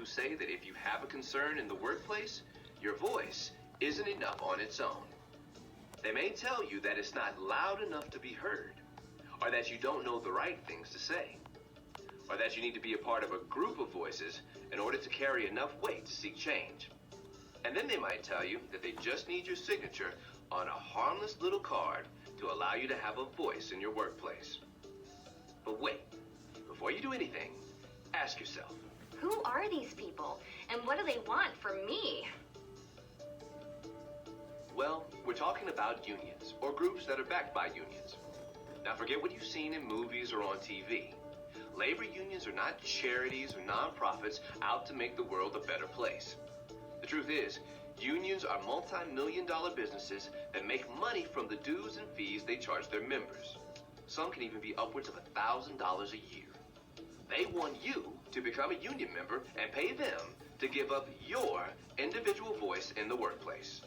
who say that if you have a concern in the workplace, your voice isn't enough on its own. They may tell you that it's not loud enough to be heard, or that you don't know the right things to say, or that you need to be a part of a group of voices in order to carry enough weight to seek change. And then they might tell you that they just need your signature on a harmless little card to allow you to have a voice in your workplace. But wait, before you do anything, ask yourself, who are these people, and what do they want from me? Well, we're talking about unions, or groups that are backed by unions. Now forget what you've seen in movies or on TV. Labor unions are not charities or nonprofits out to make the world a better place. The truth is, unions are multi-million-dollar businesses that make money from the dues and fees they charge their members. Some can even be upwards of $1,000 a year. They want you to become a union member and pay them to give up your individual voice in the workplace.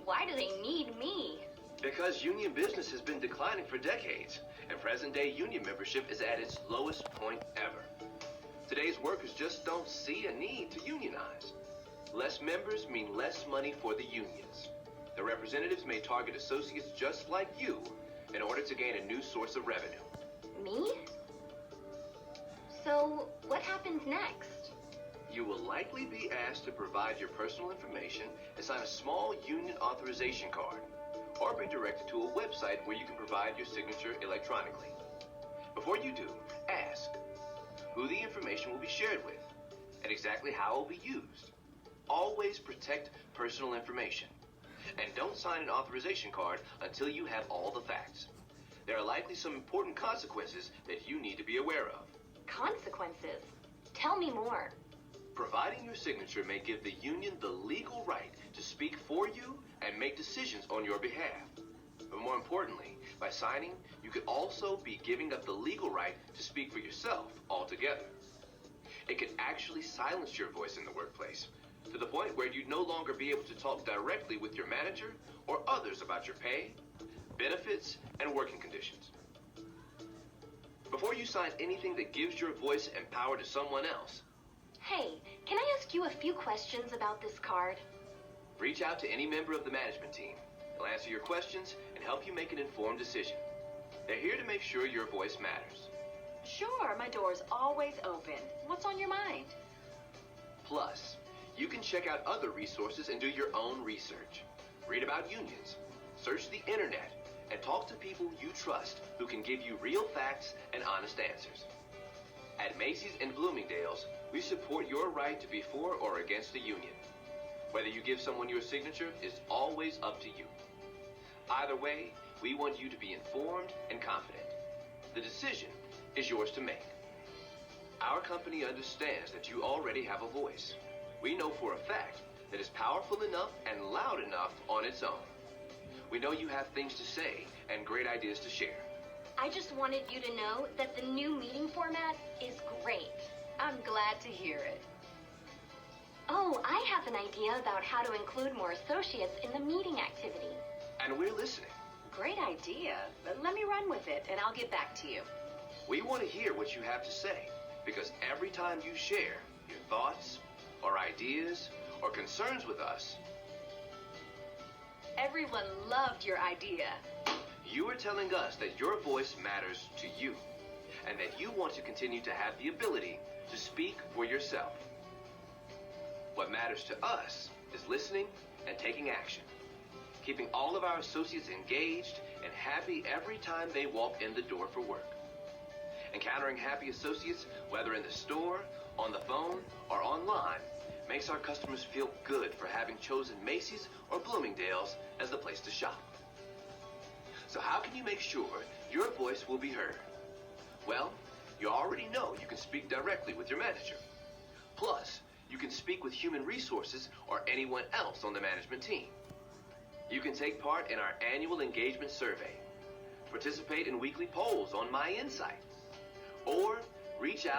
Why do they need me? Because union business has been declining for decades, and present-day union membership is at its lowest point ever. Today's workers just don't see a need to unionize. Less members mean less money for the unions. The representatives may target associates just like you in order to gain a new source of revenue. Me? So, what happens next? You will likely be asked to provide your personal information and sign a small union authorization card, or be directed to a website where you can provide your signature electronically. Before you do, ask who the information will be shared with and exactly how it will be used. Always protect personal information, and don't sign an authorization card until you have all the facts. There are likely some important consequences that you need to be aware of. Consequences? Tell me more. Providing your signature may give the union the legal right to speak for you and make decisions on your behalf. But more importantly, by signing, you could also be giving up the legal right to speak for yourself altogether. It could actually silence your voice in the workplace, to the point where you'd no longer be able to talk directly with your manager or others about your pay, benefits, and working conditions. Before you sign anything that gives your voice and power to someone else, Hey, can I ask you a few questions about this card? reach out to any member of the management team. They'll answer your questions and help you make an informed decision. They're here to make sure your voice matters. Sure, my door's always open. What's on your mind? Plus, you can check out other resources and do your own research. Read about unions, search the internet, and talk to people you trust who can give you real facts and honest answers. At Macy's and Bloomingdale's, we support your right to be for or against a union. Whether you give someone your signature is always up to you. Either way, we want you to be informed and confident. The decision is yours to make. Our company understands that you already have a voice. We know for a fact that it's powerful enough and loud enough on its own. We know you have things to say and great ideas to share. I just wanted you to know that the new meeting format is great. I'm glad to hear it. Oh, I have an idea about how to include more associates in the meeting activity. And we're listening. Great idea, but let me run with it and I'll get back to you. We want to hear what you have to say, because every time you share your thoughts or ideas or concerns with us, Everyone loved your idea. you are telling us that your voice matters to you and that you want to continue to have the ability to speak for yourself. What matters to us is listening and taking action, keeping all of our associates engaged and happy every time they walk in the door for work. Encountering happy associates, whether in the store, on the phone, or online, makes our customers feel good for having chosen Macy's or Bloomingdale's as the place to shop. So how can you make sure your voice will be heard? Well, you already know you can speak directly with your manager. Plus, you can speak with human resources or anyone else on the management team. You can take part in our annual engagement survey, participate in weekly polls on My Insight, or reach out